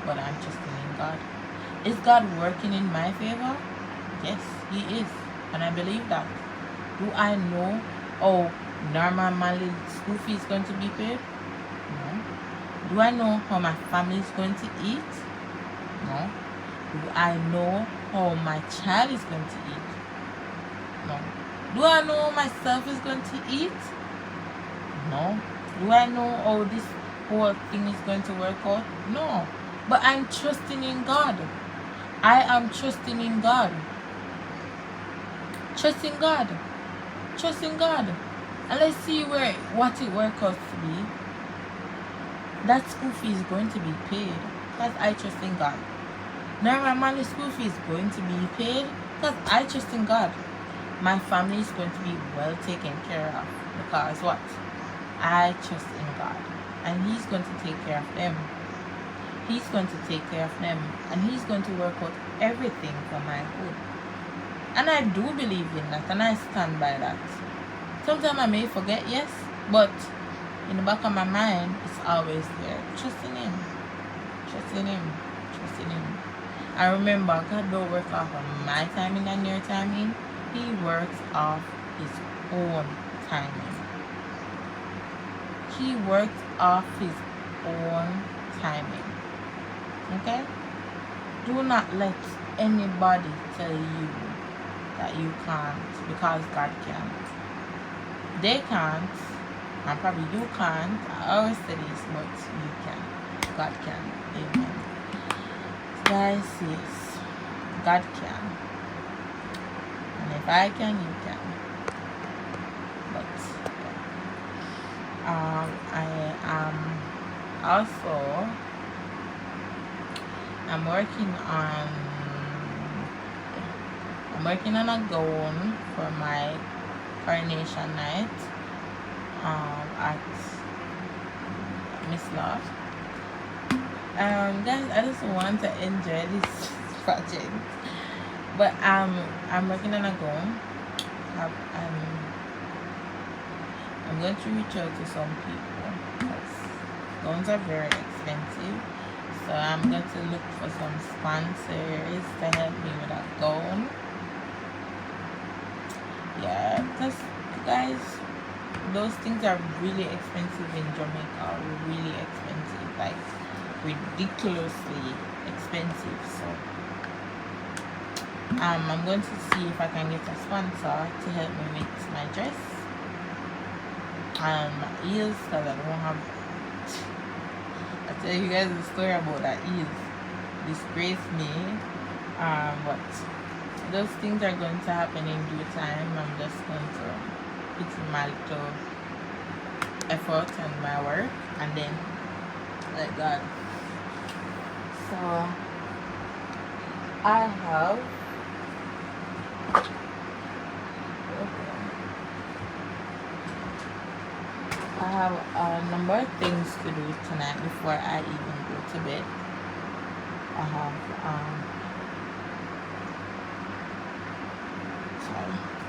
but I'm trusting in God. Is God working in my favor? Yes, he is, and I believe that. Do I know how normally school fee is going to be paid? No. Do I know how my family is going to eat? No. Do I know how my child is going to eat? No. Do I know how myself is going to eat? No. Do I know how this whole thing is going to work out? No. But I'm trusting in God. I am trusting in God. Trusting God. Trusting God. And let's see what it works out to be. That school fee is going to be paid. Because I trust in God. Now my money school fee is going to be paid. Because I trust in God. My family is going to be well taken care of. Because what? I trust in God. And He's going to take care of them. He's going to take care of them. And He's going to work out everything for my good. And I do believe in that. And I stand by that. Sometimes I may forget, yes. But in the back of my mind, it's always there. Trust in Him. Trust in Him. Trust in Him. I remember God don't work off of my timing and your timing. He works off His own timing. He works off His own timing. Okay? Do not let anybody tell you that you can't, because God can't. They can't, and probably you can't. I always say this, but you can. God can. Amen. Guys, yes, God can. And if I can, you can. But I am also I'm working on a gown for my coronation night at Miss Love. Guys, I just want to enjoy this project, but I'm working on a gown. I'm going to reach out to some people because gowns are very expensive. So I'm going to look for some sponsors to help me with a gown. Yeah, because guys, those things are really expensive in Jamaica. Really expensive, like ridiculously expensive. So I'm going to see if I can get a sponsor to help me with my dress and my heels, because I don't have. I tell you guys the story about that heels disgrace me. But those things are going to happen in due time. I'm just going to put in my little effort and my work, and then like that. So I have a number of things to do tonight before I even go to bed. I have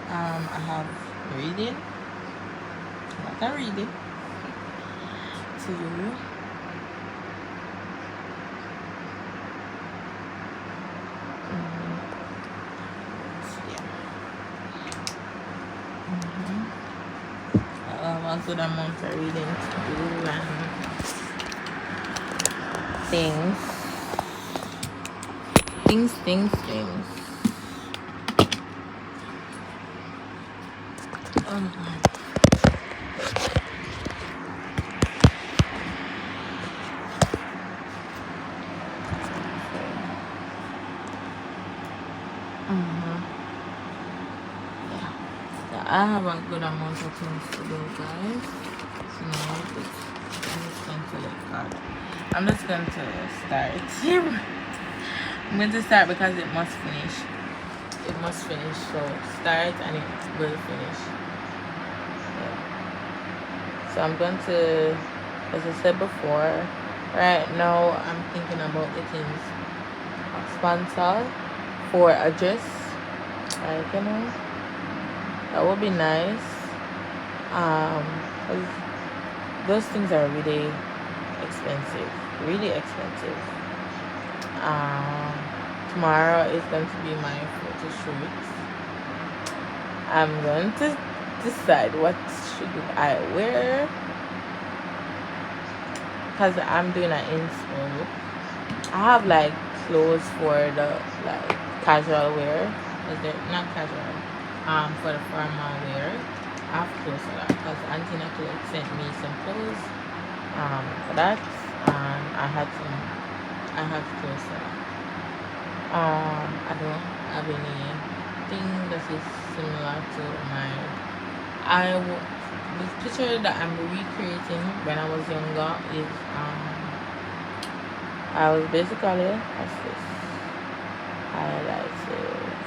I have reading, not a reading to do. Also the amount of reading to do and things. Oh my God. Yeah. So I have a good amount of things to do, guys. So now I'm just going to let God. I'm just going to start. I'm going to start because it must finish. It must finish. So start and it will finish. So I'm going to, as I said before, right now I'm thinking about getting a sponsor for a dress. Like, you know, that would be nice. 'Cause those things are really expensive. Really expensive. Tomorrow is going to be my photo shoot. I'm going to decide what should I wear, because I'm doing an inspo. I have like clothes for the like casual wear, because they're not casual. For the formal wear, I have clothes for that because Auntie Nicole sent me some clothes for that, and I have clothes for that. I don't have anything that is similar to the picture that I'm recreating when I was younger is I was basically, what's this, highlighted,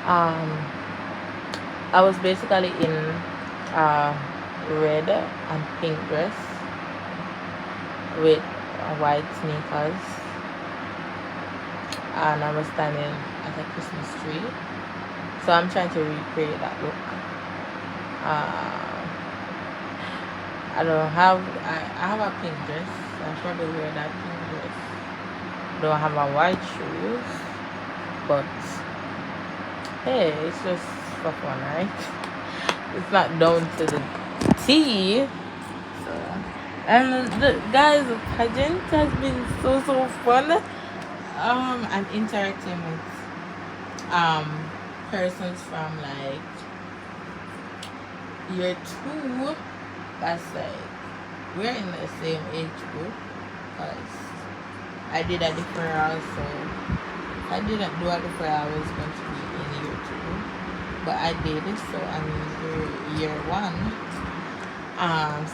Um, I was basically in a red and pink dress with white sneakers, and I was standing at a Christmas tree. So I'm trying to recreate that look. Uh, I have a pink dress. I probably wear that pink dress. Don't have a white shoes, but hey, it's just for fun, right? It's not down to the T. So, and the guys, the pageant has been so fun. I'm interacting with persons from like year 2. That's like we're in the same age group, because I did a deferral, so I didn't do a deferral. I was going to be in year 2, but I did it, so I'm in year 1.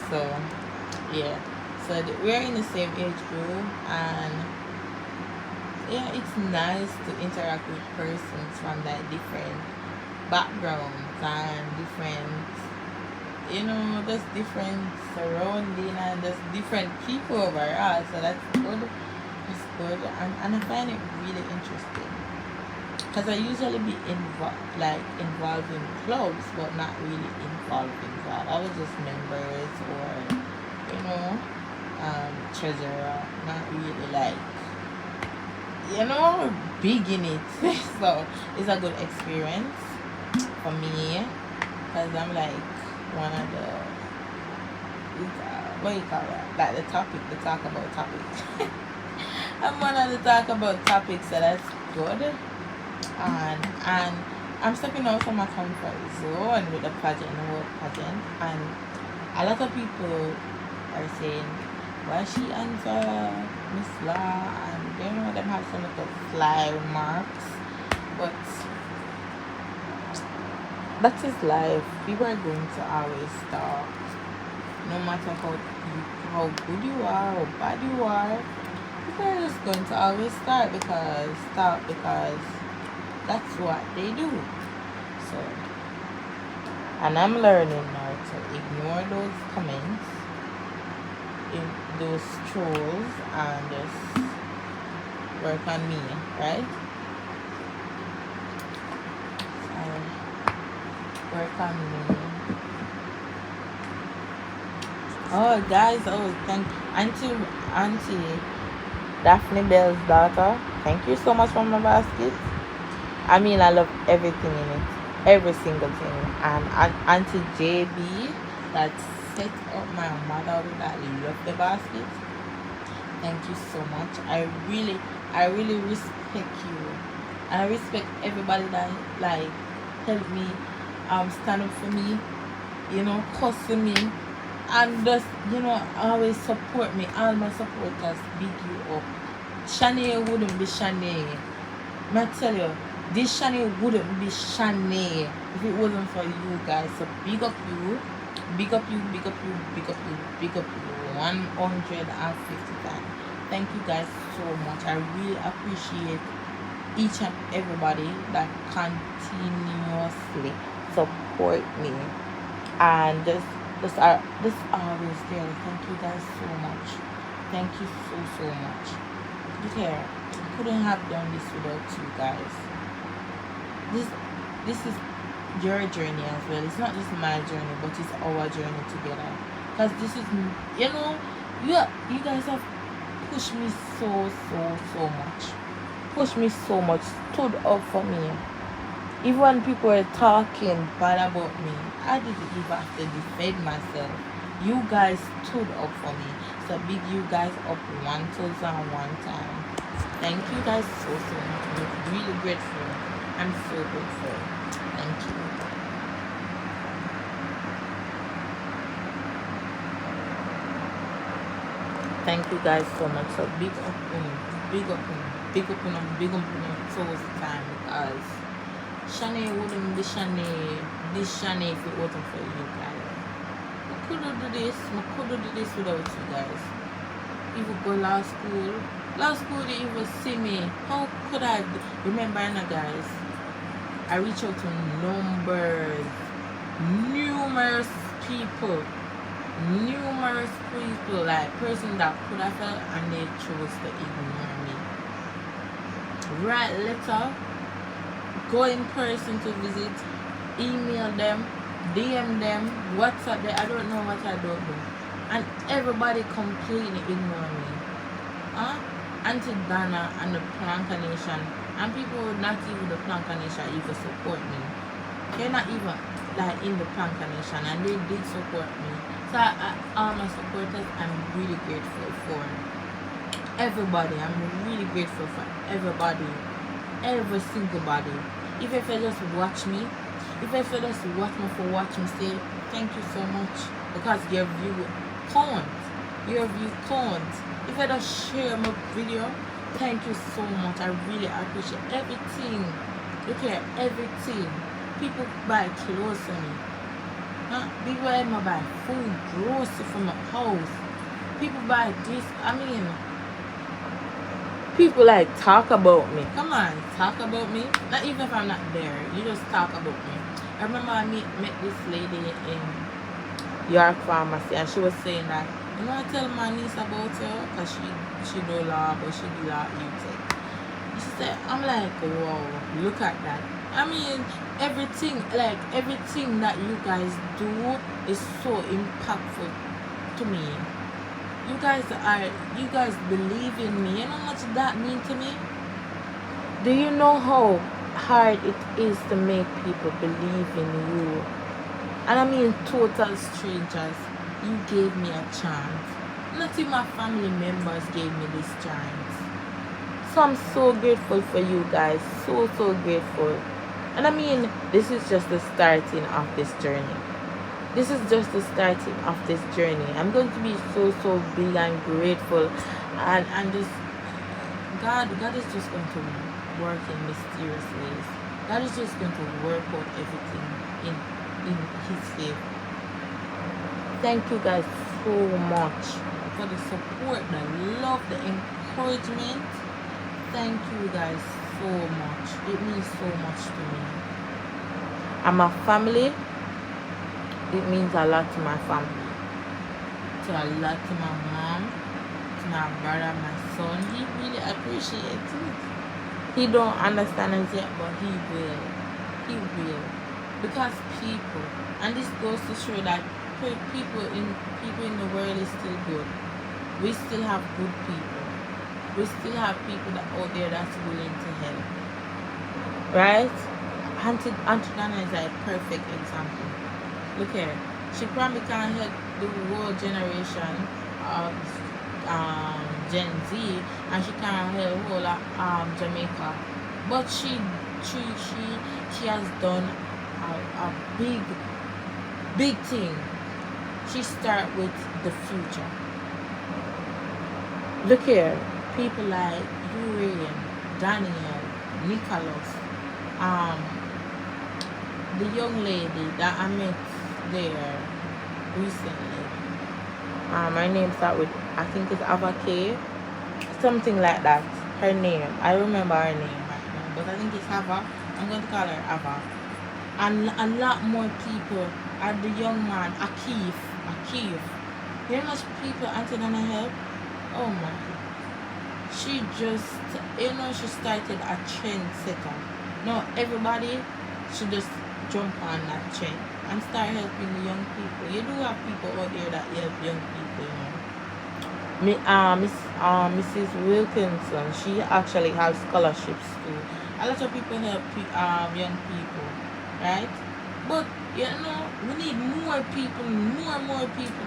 So yeah, so we're in the same age group, and yeah, it's nice to interact with persons from like different backgrounds and different, there's different surrounding, and there's different people overall, so that's good. It's good, and I find it really interesting, because I usually be involved in clubs, but not really involved. I was just members, or treasurer, not really like big in it. So it's a good experience for me, because I'm like one of the what you call it, like the talk about topic. I'm one of the talk about topics, so that's good. And I'm stepping out from my comfort zone with the pageant, and a lot of people are saying, why she answer Miss Law, and them have some little fly remarks, but that is life. People are going to always talk, no matter how good you are or bad you are. People are just going to always talk because that's what they do. So, and I'm learning now to ignore those comments, those trolls, and just work on me, right? Work on me. Oh, guys! Oh, thank Auntie Daphne Bell's daughter. Thank you so much for my basket. I mean, I love everything in it, every single thing. And Auntie JB that set up my mother with that love the basket. Thank you so much. I really respect you. And I respect everybody that like help me stand up for me, cuss for me, and just always support me. All my supporters big you up. Shanae wouldn't be Shanae. I tell you, this Shanae wouldn't be Shanae if it wasn't for you guys. So big up you, big up you, big up you, big up you, big up you 150 times. Thank you guys so much. I really appreciate each and everybody that continuously support me, and just always there. Thank you guys so much. Thank you so much. Look here, I couldn't have done this without you guys. This is your journey as well. It's not just my journey, but it's our journey together. Because this is, you guys have pushed me so much. Pushed me so much. Stood up for me. Even when people were talking bad about me, I didn't even have to defend myself. You guys stood up for me. So big you guys up 1,001 time. Thank you guys so much. I'm really grateful. I'm so grateful. Thank you. Thank you guys so much. So big up, big up, big up, big up, towards time, because Shanae wouldn't be Shanae, this Shanae, if it wasn't for you guys. I couldn't do this without you guys. Even go law school, they even see me. How could I remember, guys? I reach out to numerous people, like person that could have helped and they chose to ignore me. Write letter, go in person to visit, email them, DM them, WhatsApp them. I don't know what I don't do. And everybody completely ignore me. Auntie Dana and the Planka Nation, and people not even the Planka Nation even support me. They're not even like in the Planka Nation, and they did support me. So all my supporters, I'm really grateful for everybody. I'm really grateful for everybody, every single body. If you just watch me, if you just watch me for watching, say thank you so much, because your view counts. Your view counts. If I just share my video, thank you so much. I really appreciate everything. Look here, everything. People buy clothes for me. People buy food, groceries from my house. People buy this. I mean, people like talk about me. Come on, talk about me. Not even if I'm not there, you just talk about me. I remember I met this lady in York Pharmacy, and she was saying that, you know, I tell my niece about her, because she do law, but she do law UTech. She said, I'm like, wow, look at that. I mean, everything that you guys do is so impactful to me. You guys believe in me. You know how much that means to me? Do you know how hard it is to make people believe in you? And I mean total strangers. You gave me a chance. Not even my family members gave me this chance. So I'm so grateful for you guys. So grateful. And I mean, this is just the starting of this journey. This is just the starting of this journey. I'm going to be so big and grateful. And just God is just going to work in mysterious ways. God is just going to work out everything in His favor. Thank you guys so much for the support, the love, the encouragement. Thank you guys so much. It means so much to me. And my family, it means a lot to my family. To a lot to my mom, to my brother, my son. He really appreciates it. He don't understand it yet, but he will. He will. Because people, and this goes to show that people in the world is still good. We still have good people. We still have people that out there that's willing to help. Right? Auntie Dana is a perfect example. Look here. She probably can't help the whole generation of Gen Z, and she can't help whole Jamaica. But she has done a big thing. She start with the future. Look here, people like Urian, Daniel, Nicholas, the young lady that I met there recently. Her name start with, I think it's Ava K, something like that. Her name, I remember her name right now, but I think it's Ava. I'm going to call her Ava. And a lot more people are the young man, Akif. You know how much people Auntie Dana help? Oh my. She just, she started a trend setter. No, everybody should just jump on that trend and start helping the young people. You do have people out there that help young people, Mrs. Wilkinson, she actually has scholarships too. A lot of people help young people, right? But we need more people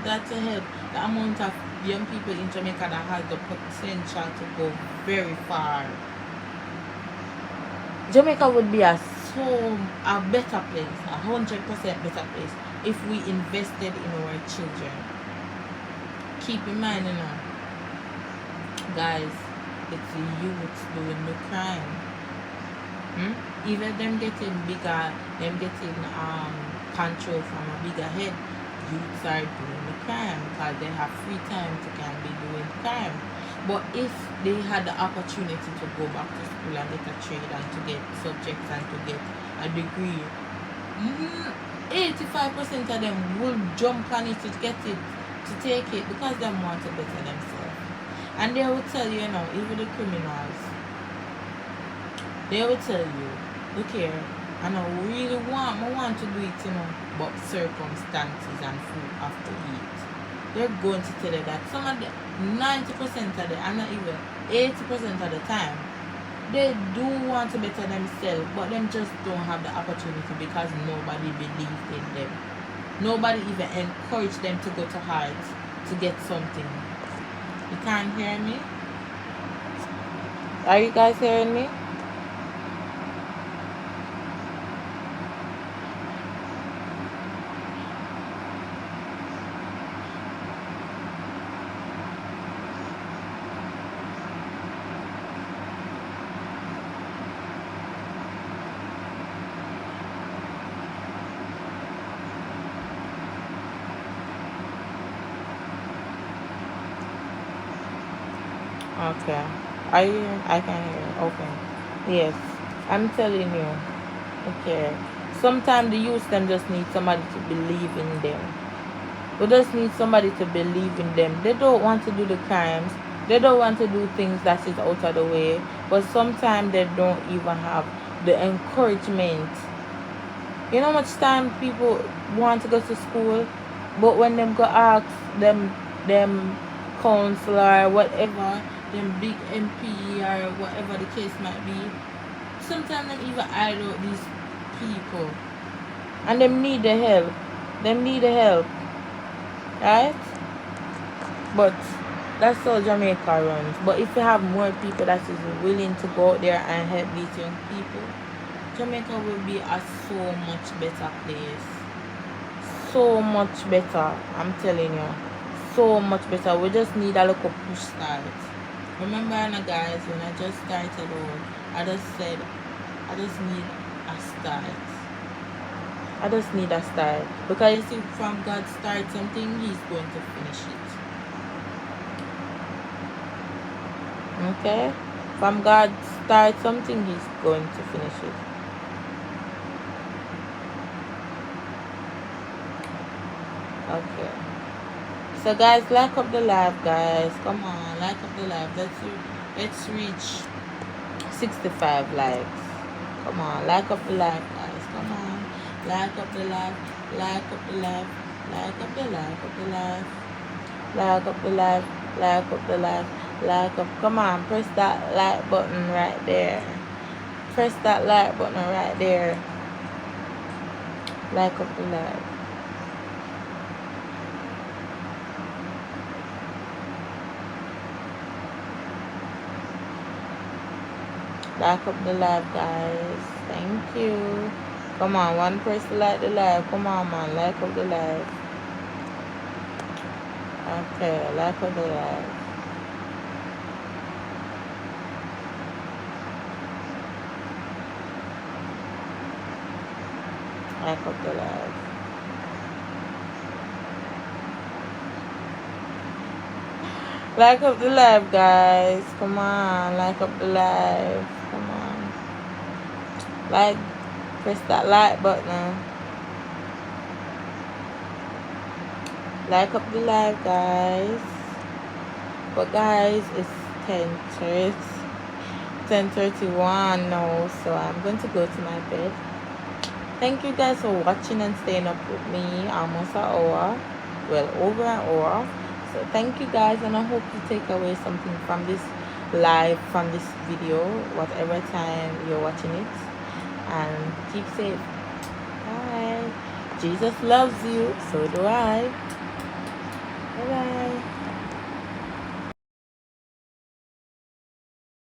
that to help the amount of young people in Jamaica that has the potential to go very far. Jamaica would be a better place, 100% better place, if we invested in our children. Keep in mind, guys, it's the youth doing the crime. Even them getting bigger, them getting control from a bigger head, youths are doing the crime because they have free time to can be doing crime. But if they had the opportunity to go back to school and get a trade and to get subjects and to get a degree, 85% of them will jump on it to get it, to take it, because they want to better themselves. And they will tell you, you know, even the criminals, they will tell you, look here, I don't really want to do it, you know, but circumstances and food have to eat. They're going to tell you that some of the 90% of the, and not even 80% of the time, they do want to better themselves, but them just don't have the opportunity because nobody believes in them. Nobody even encouraged them to go to heart to get something. You can't hear me? Are you guys hearing me? Okay. Are you? I can hear. Okay. Yes. I'm telling you. Okay. Sometimes the youth them just need somebody to believe in them. We just need somebody to believe in them. They don't want to do the crimes. They don't want to do things that is out of the way. But sometimes they don't even have the encouragement. You know how much time people want to go to school, but when them go ask them counselor, whatever, them big MP or whatever the case might be, sometimes them even idle out these people. And them need the help. Them need the help. Right? But that's how Jamaica runs. But if you have more people that is willing to go out there and help these young people, Jamaica will be a so much better place. So much better. I'm telling you. So much better. We just need a little push start. Remember, guys, when I just started out, I just said, I just need a start. I just need a start. Because you see, from God start something, He's going to finish it. Okay? From God start something, He's going to finish it. Okay. So guys, like up the live, guys. Come on, like up the live. Let's reach 65 likes. Come on, like up the live, guys. Come on. Like up the live. Like up the live. Like up the live. Up the live. Like up the live. Like up the live. Like up. Come on, press that like button right there. Press that like button right there. Like up the live. Like up the live, guys. Thank you. Come on, one person like the live. Come on, man. Like up the live. Okay, like up the live. Like up the live. Like up the live, guys. Come on, like up the live. Come on. Like, press that like button. Like up the live, guys. But guys, it's 10:31 now, so I'm going to go to my bed. Thank you guys for watching and staying up with me almost an hour. Well, over an hour. So thank you guys, and I hope you take away something from this live, from this video, whatever time you're watching it. And keep safe. Bye. Jesus loves you, so do I. Bye bye.